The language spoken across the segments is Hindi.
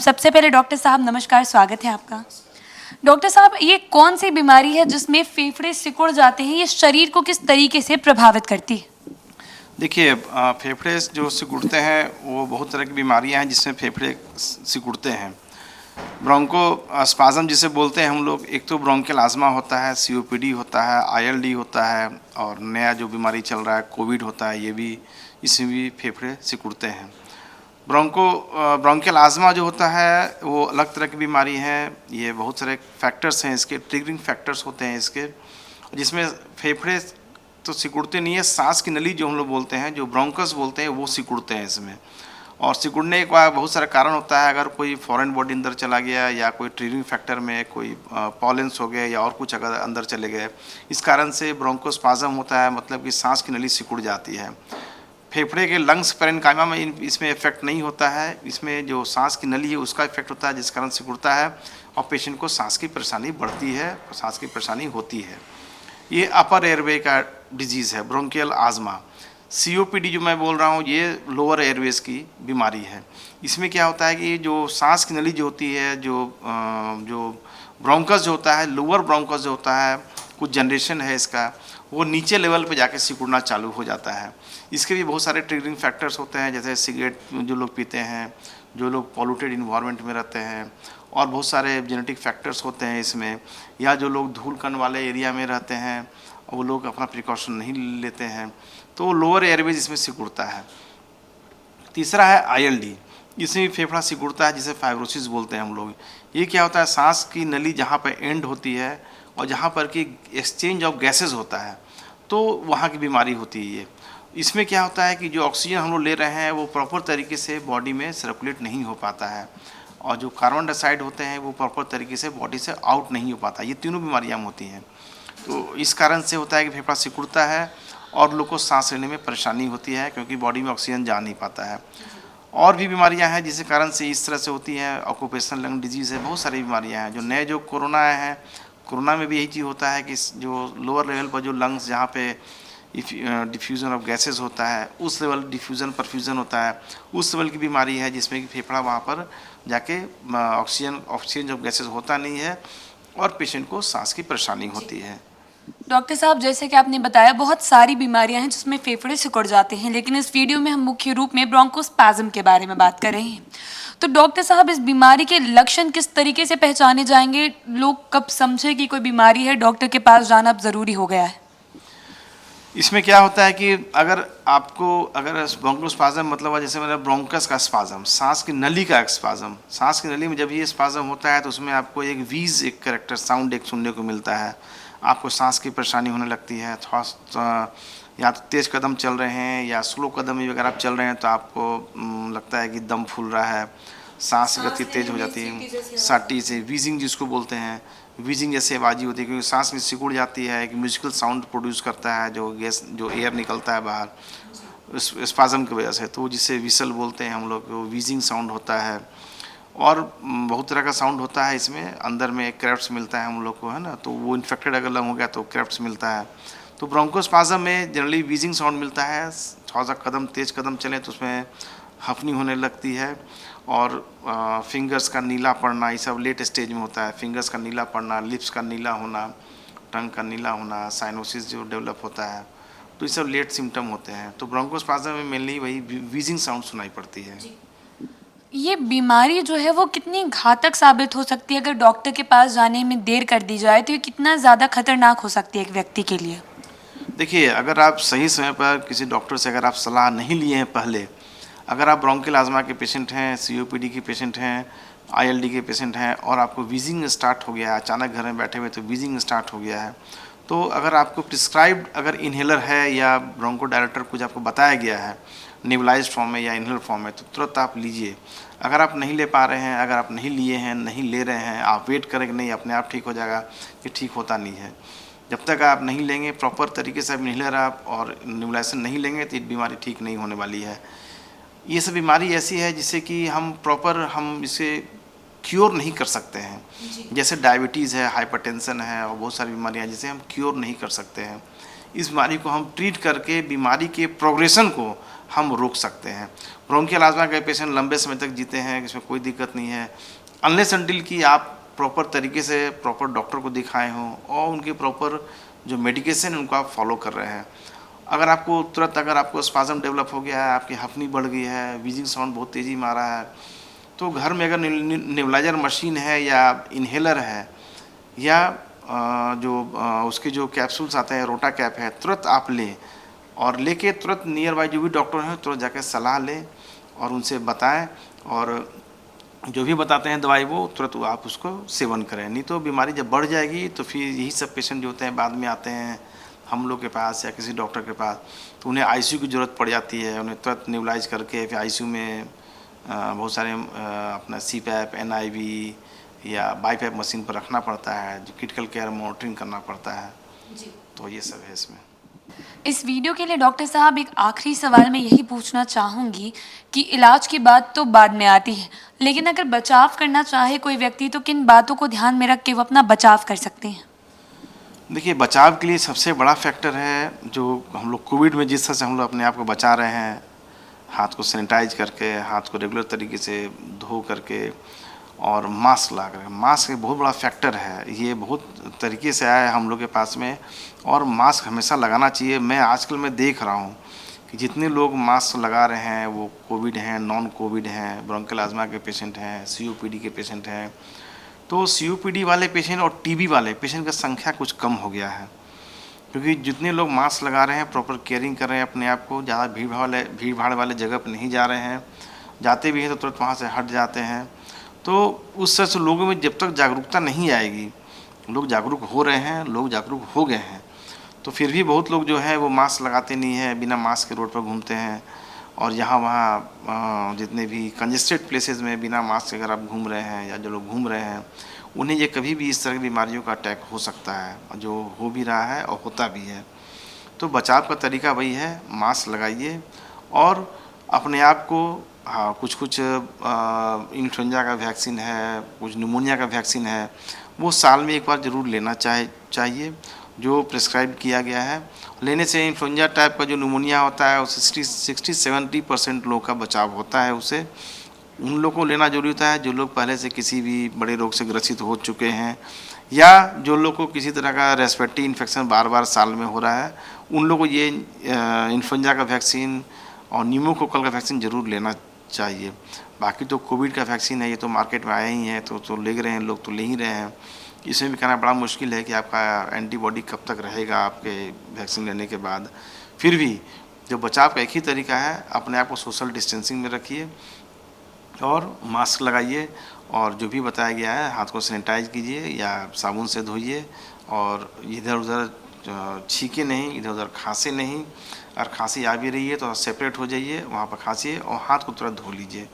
सबसे पहले डॉक्टर साहब नमस्कार, स्वागत है आपका। डॉक्टर साहब, ये कौन सी बीमारी है जिसमें फेफड़े सिकुड़ जाते हैं? ये शरीर को किस तरीके से प्रभावित करती है? देखिए, फेफड़े जो सिकुड़ते हैं वो बहुत तरह की बीमारियां हैं जिसमें फेफड़े सिकुड़ते हैं। ब्रोंको स्पाज़म जिसे बोलते हैं हम लोग, एक तो ब्रोंकियल आज़मा होता है, सीओपीडी होता है, आईएलडी होता है, और नया जो बीमारी चल रहा है कोविड होता है, ये भी इसमें भी फेफड़े सिकुड़ते हैं। ब्रोंकियल आज़मा जो होता है वो अलग तरह की बीमारी है। ये बहुत सारे फैक्टर्स हैं इसके, ट्रिगरिंग फैक्टर्स होते हैं इसके, जिसमें फेफड़े तो सिकुड़ते नहीं है, सांस की नली जो हम लोग बोलते हैं, जो ब्रोंकस बोलते हैं, वो सिकुड़ते हैं इसमें। और सिकुड़ने का बहुत सारा कारण होता है। अगर कोई फॉरेन बॉडी अंदर चला गया या कोई ट्रिगरिंग फैक्टर में कोई पॉलेंस हो गए या और कुछ अगर अंदर चले गए, इस कारण से ब्रोंकोस्पाज़म होता है, मतलब कि सांस की नली सिकुड़ जाती है। फेफड़े के लंग्स पैरेन्काइमा में इसमें इफेक्ट नहीं होता है, इसमें जो सांस की नली है उसका इफेक्ट होता है, जिस कारण सिकुड़ता है और पेशेंट को सांस की परेशानी बढ़ती है, सांस की परेशानी होती है। ये अपर एयरवे का डिजीज़ है, ब्रोंकियल आज़मा। सीओपीडी जो मैं बोल रहा हूँ, ये लोअर एयरवेज की बीमारी है। इसमें क्या होता है कि जो सांस की नली जो होती है, जो ब्रोंकस जो होता है, लोअर ब्रोंकस जो होता है, कुछ जनरेशन है इसका, वो नीचे लेवल पे जाके सिकुड़ना चालू हो जाता है। इसके भी बहुत सारे ट्रिगरिंग फैक्टर्स होते हैं, जैसे सिगरेट जो लोग पीते हैं, जो लोग पॉल्यूटेड इन्वायरमेंट में रहते हैं, और बहुत सारे जेनेटिक फैक्टर्स होते हैं इसमें, या जो लोग धूल कण वाले एरिया में रहते हैं वो लोग अपना प्रिकॉशन नहीं लेते हैं, तो लोअर एयरवेज इसमें सिकुड़ता है। तीसरा है आईएलडी, इसमें भी फेफड़ा सिकुड़ता है, जिसे फाइब्रोसिस बोलते हैं हम लोग। ये क्या होता है, सांस की नली जहाँ पर एंड होती है और जहाँ पर कि एक्सचेंज ऑफ गैसेज होता है, तो वहाँ की बीमारी होती है ये। इसमें क्या होता है कि जो ऑक्सीजन हम लोग ले रहे हैं वो प्रॉपर तरीके से बॉडी में सर्कुलेट नहीं हो पाता है, और जो कार्बन डाइऑक्साइड होते हैं वो प्रॉपर तरीके से बॉडी से आउट नहीं हो पाता। ये तीनों बीमारियाँ होती हैं, तो इस कारण से होता है कि फेफड़ा सिकुड़ता है और लोग को सांस लेने में परेशानी होती है, क्योंकि बॉडी में ऑक्सीजन जा नहीं पाता है। और भी बीमारियां हैं जिसके कारण से इस तरह से होती हैं, ऑक्यूपेशनल लंग डिजीज़ है, बहुत सारी बीमारियां हैं। जो नए जो कोरोना आए हैं, कोरोना में भी यही चीज़ होता है कि जो लोअर लेवल पर जो लंग्स जहाँ पे डिफ्यूज़न ऑफ गैसेस होता है, उस लेवल डिफ्यूज़न परफ्यूज़न होता है, उस लेवल की बीमारी है, जिसमें कि फेफड़ा वहाँ पर जाके ऑक्सीजन ऑफ गैसेस होता नहीं है और पेशेंट को सांस की परेशानी होती है। डॉक्टर साहब, जैसे कि आपने बताया, बहुत सारी बीमारियां हैं जिसमें फेफड़े सिकुड़ जाते हैं, लेकिन इस वीडियो में हम मुख्य रूप में ब्रोंकोस्पाज्म के बारे में बात कर रहे हैं। तो डॉक्टर साहब, इस बीमारी के लक्षण किस तरीके से पहचाने जाएंगे? लोग कब समझे कि कोई बीमारी है, डॉक्टर के पास जाना अब ज़रूरी हो गया है? इसमें क्या होता है कि अगर ब्रोंकोस्पाज्म मतलब जैसे मैंने ब्रोंकस का स्पाज्म, सांस की नली का स्पाज्म, सांस की नली में जब ये स्पाज्म होता है तो उसमें आपको एक वीज, एक कैरेक्टर साउंड एक सुनने को मिलता है। आपको सांस की परेशानी होने लगती है, थोड़ा या तो तेज़ कदम चल रहे हैं या स्लो कदम भी अगर आप चल रहे हैं तो आपको लगता है कि दम फूल रहा है, सांस की गति तेज हो जाती है, साटी से वीजिंग जिसको बोलते हैं, वीजिंग जैसे आवाज़ होती है, क्योंकि सांस में सिकुड़ जाती है, एक म्यूजिकल साउंड प्रोड्यूस करता है, जो गैस जो एयर निकलता है बाहर स्पाज्म की वजह से, तो जिसे विसल बोलते हैं हम लोग, वो वीजिंग साउंड होता है। और बहुत तरह का साउंड होता है इसमें, अंदर में क्रेप्स मिलता है हम लोग को, है ना, तो वो इन्फेक्टेड अगर लंग हो गया तो क्रेप्स मिलता है। तो ब्रोंकोस्पाज्म में जनरली वीजिंग साउंड मिलता है, थोड़ा सा तेज कदम चलें तो उसमें हफनी होने लगती है, और फिंगर्स का नीला पड़ना, ये सब लेट स्टेज में होता है। फिंगर्स का नीला पड़ना, लिप्स का नीला होना, टंग का नीला होना, साइनोसिस जो डेवलप होता है, तो ये सब लेट सिम्टम होते हैं। तो ब्रोंकोस्पाज्म में मेनली वही वीजिंग साउंड सुनाई पड़ती है। ये बीमारी जो है वो कितनी घातक साबित हो सकती है? अगर डॉक्टर के पास जाने में देर कर दी जाए तो ये कितना ज़्यादा खतरनाक हो सकती है एक व्यक्ति के लिए? देखिए, अगर आप सही समय पर किसी डॉक्टर से अगर आप सलाह नहीं लिए हैं पहले, अगर आप ब्रोंकियल आज़मा के पेशेंट हैं, सीओपीडी के पेशेंट हैं, आईएलडी के पेशेंट हैं, और आपको वीजिंग स्टार्ट हो गया है, अचानक घर में बैठे हुए तो वीजिंग स्टार्ट हो गया है, तो अगर आपको प्रिस्क्राइब्ड अगर इन्हेलर है या ब्रोंको डायलेटर कुछ आपको बताया गया है नेबुलाइज्ड फॉर्म में या इन्हेलर फॉर्म में, तो तुरंत आप लीजिए। अगर आप नहीं ले पा रहे हैं, अगर आप नहीं लिए हैं, नहीं ले रहे हैं, आप वेट करें कि नहीं अपने आप ठीक हो जाएगा, ये ठीक होता नहीं है। जब तक आप नहीं लेंगे प्रॉपर तरीके से इन्हेलर आप और नेबुलाइजेशन नहीं लेंगे तो ये बीमारी ठीक नहीं होने वाली है। ये सब बीमारी ऐसी है जिससे कि हम इसे क्योर नहीं कर सकते हैं, जैसे डायबिटीज़ है, हाइपरटेंशन है और बहुत सारी बीमारियां जिसे हम क्योर नहीं कर सकते हैं। इस बीमारी को हम ट्रीट करके बीमारी के प्रोग्रेशन को हम रोक सकते हैं। ब्रोंकियल आस्मा के पेशेंट लंबे समय तक जीते हैं, इसमें कोई दिक्कत नहीं है, अनलेस अनटिल कि आप प्रॉपर तरीके से प्रॉपर डॉक्टर को दिखाए हों और उनके प्रॉपर जो मेडिकेशन है उनको आप फॉलो कर रहे हैं। अगर आपको तुरंत अगर आपको स्पाज़म डेवलप हो गया है, आपकी हफनी बढ़ गई है, व्हीजिंग साउंड बहुत तेज़ी में आ रहा है, तो घर में अगर नेबुलाइजर मशीन है या इन्हेलर है या उसके जो कैप्सूल्स आते हैं, रोटा कैप है, तुरंत आप लें और लेके तुरंत नियर बाय जो भी डॉक्टर हैं तुरंत जाकर सलाह लें और उनसे बताएं और जो भी बताते हैं दवाई वो तुरंत आप उसको सेवन करें। नहीं तो बीमारी जब बढ़ जाएगी तो फिर यही सब पेशेंट जो होते हैं बाद में आते हैं हम लोग के पास या किसी डॉक्टर के पास, तो उन्हें आईसीयू की ज़रूरत पड़ जाती है, उन्हें तुरंत नेबुलाइज करके फिर आईसीयू में बहुत सारे अपना सीपैप, एनआईवी या बाईपैप मशीन पर रखना पड़ता है, जो क्रिटिकल केयर मॉनिटरिंग करना पड़ता है। जी। तो ये सब है इसमें। इस वीडियो के लिए डॉक्टर साहब एक आखिरी सवाल मैं यही पूछना चाहूँगी कि इलाज की बात तो बाद में आती है, लेकिन अगर बचाव करना चाहे कोई व्यक्ति तो किन बातों को ध्यान में रख के वो अपना बचाव कर सकते हैं? देखिए, बचाव के लिए सबसे बड़ा फैक्टर है जो हम लोग कोविड में जिस तरह से हम लोग अपने आप को बचा रहे हैं, हाथ को सैनिटाइज करके, हाथ को रेगुलर तरीके से धो करके और मास्क ला कर। मास्क एक बहुत बड़ा फैक्टर है, ये बहुत तरीके से आया है हम लोग के पास में और मास्क हमेशा लगाना चाहिए। मैं आजकल मैं देख रहा हूँ कि जितने लोग मास्क लगा रहे हैं वो कोविड हैं, नॉन कोविड हैं, ब्रोंकियल आस्मा के पेशेंट हैं, सीओपीडी के पेशेंट हैं। तो सीओपीडी वाले पेशेंट और टीबी वाले पेशेंट का संख्या कुछ कम हो गया है, क्योंकि जितने लोग मास्क लगा रहे हैं, प्रॉपर केयरिंग कर रहे हैं अपने आप को, ज़्यादा भीड़ भाड़ वाले जगह पर नहीं जा रहे हैं, जाते भी हैं तो तुरंत वहाँ से हट जाते हैं। तो उस तरह से लोगों में जब तक जागरूकता नहीं आएगी, लोग जागरूक हो रहे हैं, लोग जागरूक हो गए हैं, तो फिर भी बहुत लोग जो है वो मास्क लगाते नहीं हैं, बिना मास्क के रोड पर घूमते हैं और यहाँ वहाँ जितने भी कंजेस्टेड प्लेसेस में बिना मास्क अगर आप घूम रहे हैं या जो लोग घूम रहे हैं, उन्हें ये कभी भी इस तरह की बीमारियों का अटैक हो सकता है, जो हो भी रहा है और होता भी है। तो बचाव का तरीका वही है, मास्क लगाइए और अपने आप को कुछ इन्फ्लुएंजा का वैक्सीन है, कुछ निमोनिया का वैक्सीन है, वो साल में एक बार ज़रूर लेना चाहिए जो प्रिस्क्राइब किया गया है। लेने से इन्फ्लुएंजा टाइप का जो निमोनिया होता है उससे 60-70% लोगों का बचाव होता है। उसे उन लोगों को लेना जरूरी होता है जो लोग पहले से किसी भी बड़े रोग से ग्रसित हो चुके हैं या जो लोग को किसी तरह का रेस्पिरेटरी इन्फेक्शन बार बार साल में हो रहा है, उन लोगों को ये इन्फ्लुएंजा का वैक्सीन और न्यूमोकोकल का वैक्सीन ज़रूर लेना चाहिए। बाकी तो कोविड का वैक्सीन है, ये तो मार्केट में आया ही है, तो ले रहे हैं लोग, तो ले ही रहे हैं। इसमें भी कहना बड़ा मुश्किल है कि आपका एंटीबॉडी कब तक रहेगा आपके वैक्सीन लेने के बाद। फिर भी जो बचाव का एक ही तरीका है, अपने आप को सोशल डिस्टेंसिंग में रखिए और मास्क लगाइए और जो भी बताया गया है हाथ को सैनिटाइज कीजिए या साबुन से धोइए और इधर उधर छींके नहीं, इधर उधर खांसे नहीं। और खांसी आ भी रही है तो सेपरेट हो जाइए, वहाँ पर खांसिए और हाथ को तुरंत धो लीजिए,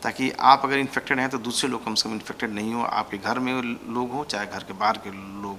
ताकि आप अगर इन्फेक्टेड हैं तो दूसरे लोग कम से कम इन्फेक्टेड नहीं हो, आपके घर में लोग हों चाहे घर के बाहर के लोग।